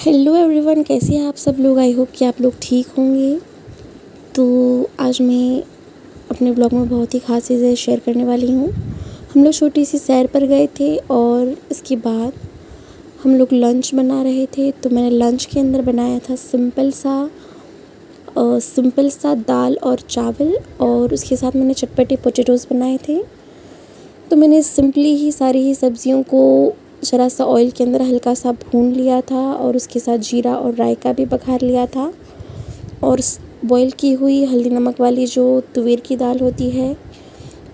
Hello everyone, कैसे हैं आप सब लोग। आई होप कि आप लोग ठीक होंगे। तो आज मैं अपने ब्लॉग में बहुत ही ख़ास चीज़ें शेयर करने वाली हूँ। हम लोग छोटी सी सैर पर गए थे और इसके बाद हम लोग लंच बना रहे थे। तो मैंने लंच के अंदर बनाया था सिंपल सा दाल और चावल, और उसके साथ मैंने चटपटे पोटैटोज़ बनाए थे। तो मैंने सिंपली ही सारी ही सब्जियों को ज़रा सा ऑयल के अंदर हल्का सा भून लिया था और उसके साथ जीरा और राई का भी बघार लिया था। और बॉईल की हुई हल्दी नमक वाली जो तुवेर की दाल होती है,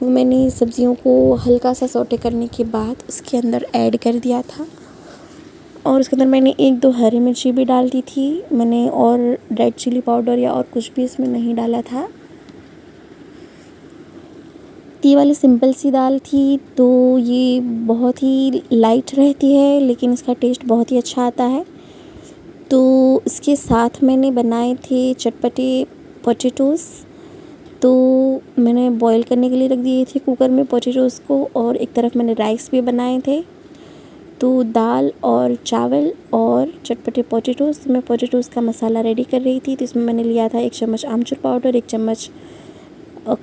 वो मैंने सब्जियों को हल्का सा सौटे करने के बाद उसके अंदर ऐड कर दिया था। और उसके अंदर मैंने 1-2 हरी मिर्ची भी डाल दी थी मैंने, और रेड चिली पाउडर या और कुछ भी इसमें नहीं डाला था। ये वाली सिंपल सी दाल थी, तो ये बहुत ही लाइट रहती है लेकिन इसका टेस्ट बहुत ही अच्छा आता है। तो इसके साथ मैंने बनाए थे चटपटे पोटैटोज़। तो मैंने बॉईल करने के लिए रख दिए थे कुकर में पोटैटोज़ को, और एक तरफ मैंने राइस भी बनाए थे। तो दाल और चावल और चटपटे पोटैटोज़, मैं पोटैटोज़ का मसाला रेडी कर रही थी। तो इसमें मैंने लिया था 1 चम्मच आमचूर पाउडर, 1 चम्मच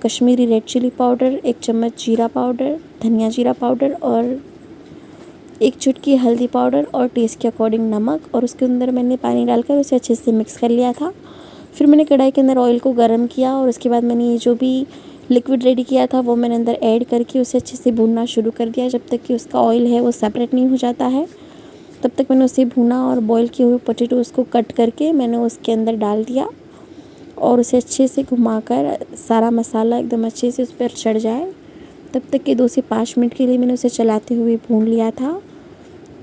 कश्मीरी रेड चिली पाउडर, 1 चम्मच जीरा पाउडर, धनिया जीरा पाउडर, और 1 चुटकी हल्दी पाउडर और टेस्ट के अकॉर्डिंग नमक। और उसके अंदर मैंने पानी डालकर उसे अच्छे से मिक्स कर लिया था। फिर मैंने कढ़ाई के अंदर ऑयल को गर्म किया और उसके बाद मैंने ये जो भी लिक्विड रेडी किया था वो मैंने अंदर ऐड करके उसे अच्छे से भूनना शुरू कर दिया। जब तक कि उसका ऑयल है वो सेपरेट नहीं हो जाता है, तब तक मैंने उसे भूना। और बॉईल किए हुए पोटैटोज़ को कट करके मैंने उसके अंदर डाल दिया और उसे अच्छे से घुमाकर सारा मसाला एकदम अच्छे से उस पर चढ़ जाए, तब तक कि 2 से 5 मिनट के लिए मैंने उसे चलाते हुए भून लिया था।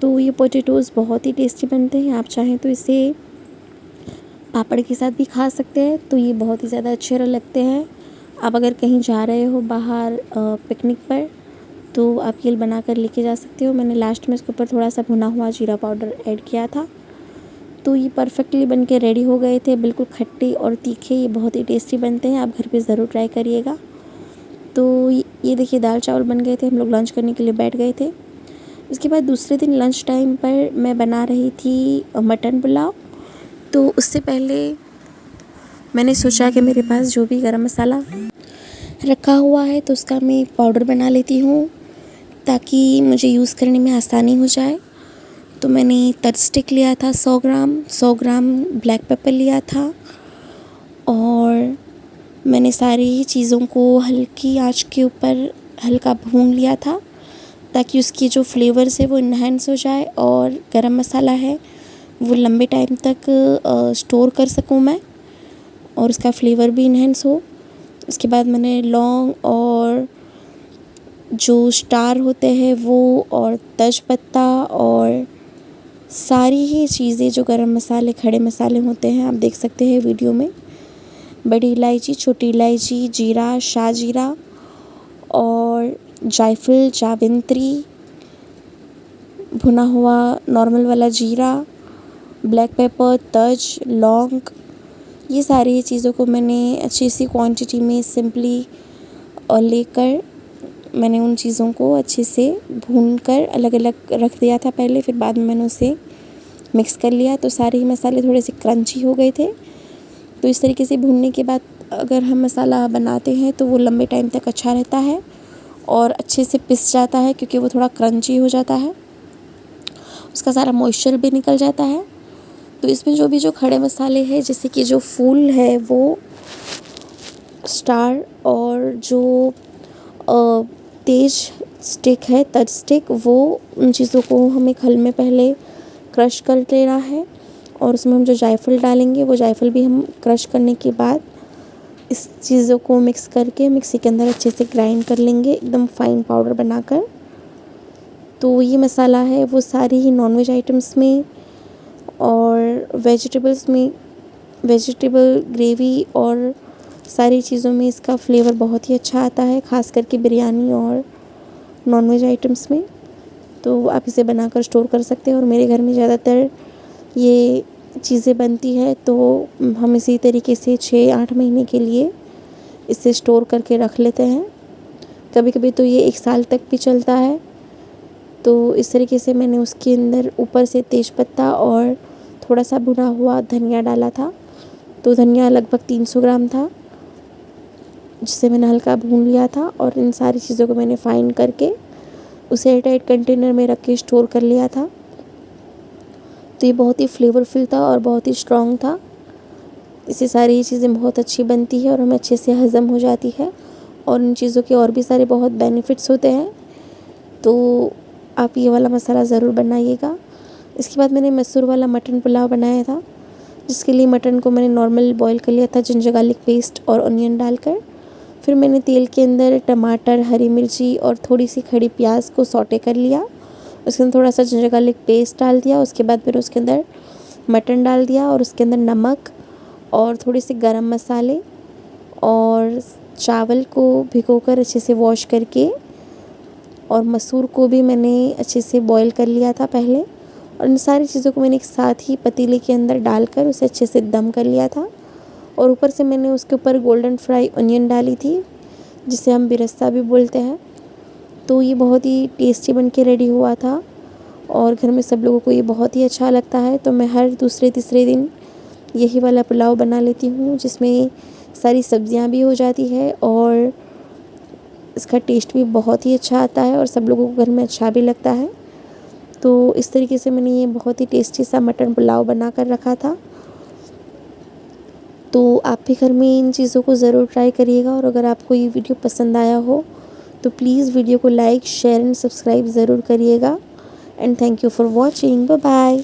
तो ये पोटैटोज़ बहुत ही टेस्टी बनते हैं। आप चाहें तो इसे पापड़ के साथ भी खा सकते हैं, तो ये बहुत ही ज़्यादा अच्छे लगते हैं। आप अगर कहीं जा रहे हो बाहर पिकनिक पर, तो आप ये बना कर लेके जा सकते हो। मैंने लास्ट में इसके ऊपर थोड़ा सा भुना हुआ जीरा पाउडर ऐड किया था। तो ये परफेक्टली बन के रेडी हो गए थे, बिल्कुल खट्टे और तीखे। ये बहुत ही टेस्टी बनते हैं, आप घर पे ज़रूर ट्राई करिएगा। तो ये देखिए दाल चावल बन गए थे, हम लोग लंच करने के लिए बैठ गए थे। उसके बाद दूसरे दिन लंच टाइम पर मैं बना रही थी मटन पुलाव। तो उससे पहले मैंने सोचा कि मेरे पास जो भी गरम मसाला रखा हुआ है तो उसका मैं पाउडर बना लेती हूँ, ताकि मुझे यूज़ करने में आसानी हो जाए। तो मैंने तज स्टिक लिया था 100 ग्राम ब्लैक पेपर लिया था, और मैंने सारी ही चीज़ों को हल्की आंच के ऊपर हल्का भून लिया था, ताकि उसकी जो फ्लेवर्स है वो इन्हेंस हो जाए और गरम मसाला है वो लंबे टाइम तक स्टोर कर सकूं मैं, और उसका फ्लेवर भी इन्हेंस हो। उसके बाद मैंने लौंग और जो स्टार होते हैं वो, और तेजपत्ता, और सारी ही चीज़ें जो गरम मसाले खड़े मसाले होते हैं, आप देख सकते हैं वीडियो में, बड़ी इलायची, छोटी इलायची, जीरा, शाहजीरा, और जायफल, जावित्री, भुना हुआ नॉर्मल वाला जीरा, ब्लैक पेपर, तज, लौंग, ये सारी चीज़ों को मैंने अच्छी सी क्वांटिटी में सिंपली और लेकर मैंने उन चीज़ों को अच्छे से भूनकर अलग अलग रख दिया था पहले। फिर बाद में मैंने उसे मिक्स कर लिया, तो सारे ही मसाले थोड़े से क्रंची हो गए थे। तो इस तरीके से भूनने के बाद अगर हम मसाला बनाते हैं तो वो लंबे टाइम तक अच्छा रहता है और अच्छे से पिस जाता है, क्योंकि वो थोड़ा क्रंची हो जाता है, उसका सारा मॉइस्चर भी निकल जाता है। तो इसमें जो खड़े मसाले हैं, जैसे कि जो फूल है वो स्टार, और जो तेज स्टिक है तज स्टिक, वो उन चीज़ों को हमें खल में पहले क्रश कर लेना है। और उसमें हम जो जायफल डालेंगे वो जायफल भी हम क्रश करने के बाद इस चीज़ों को मिक्स करके मिक्सी के अंदर अच्छे से ग्राइंड कर लेंगे, एकदम फाइन पाउडर बनाकर। तो ये मसाला है वो सारी ही नॉनवेज आइटम्स में और वेजिटेबल्स में, वेजिटेबल ग्रेवी और सारी चीज़ों में इसका फ्लेवर बहुत ही अच्छा आता है, ख़ास करके बिरयानी और नॉनवेज आइटम्स में। तो आप इसे बनाकर स्टोर कर सकते हैं, और मेरे घर में ज़्यादातर ये चीज़ें बनती है, तो हम इसी तरीके से 6-8 महीने के लिए इसे स्टोर करके रख लेते हैं। कभी कभी तो ये 1 साल तक भी चलता है। तो इस तरीके से मैंने उसके अंदर ऊपर से तेज़पत्ता और थोड़ा सा भुना हुआ धनिया डाला था। तो धनिया लगभग 300 ग्राम था, जिसे मैंने हल्का भून लिया था और इन सारी चीज़ों को मैंने फाइन करके उसे एयरटाइट कंटेनर में रख के स्टोर कर लिया था। तो ये बहुत ही फ्लेवरफुल था और बहुत ही स्ट्रॉन्ग था। इससे सारी चीज़ें बहुत अच्छी बनती है और हमें अच्छे से हज़म हो जाती है और इन चीज़ों के और भी सारे बहुत बेनिफिट्स होते हैं। तो आप ये वाला मसाला ज़रूर बनाइएगा। इसके बाद मैंने मसूर वाला मटन पुलाव बनाया था, जिसके लिए मटन को मैंने नॉर्मल बॉईल कर लिया था जिंजर गार्लिक पेस्ट और ऑनियन डालकर। फिर मैंने तेल के अंदर टमाटर, हरी मिर्ची और थोड़ी सी खड़ी प्याज को सौटे कर लिया। उसके अंदर थोड़ा सा जिंजर गार्लिक पेस्ट डाल दिया। उसके बाद फिर उसके अंदर मटन डाल दिया और उसके अंदर नमक और थोड़ी सी गरम मसाले और चावल को भिगोकर अच्छे से वॉश करके और मसूर को भी मैंने अच्छे से बॉईल कर लिया था पहले। और इन सारी चीज़ों को मैंने एक साथ ही पतीले के अंदर डालकर उसे अच्छे से दम कर लिया था। और ऊपर से मैंने उसके ऊपर गोल्डन फ्राई ऑनियन डाली थी, जिसे हम बिरस्ता भी बोलते हैं। तो ये बहुत ही टेस्टी बन के रेडी हुआ था और घर में सब लोगों को ये बहुत ही अच्छा लगता है। तो मैं हर दूसरे तीसरे दिन यही वाला पुलाव बना लेती हूँ, जिसमें सारी सब्जियाँ भी हो जाती है और इसका टेस्ट भी बहुत ही अच्छा आता है और सब लोगों को घर में अच्छा भी लगता है। तो इस तरीके से मैंने ये बहुत ही टेस्टी सा मटन पुलाव बना कर रखा था। तो आप भी घर में इन चीज़ों को ज़रूर ट्राई करिएगा और अगर आपको ये वीडियो पसंद आया हो तो प्लीज़ वीडियो को लाइक, शेयर एंड सब्सक्राइब ज़रूर करिएगा। And thank you for watching. Bye bye.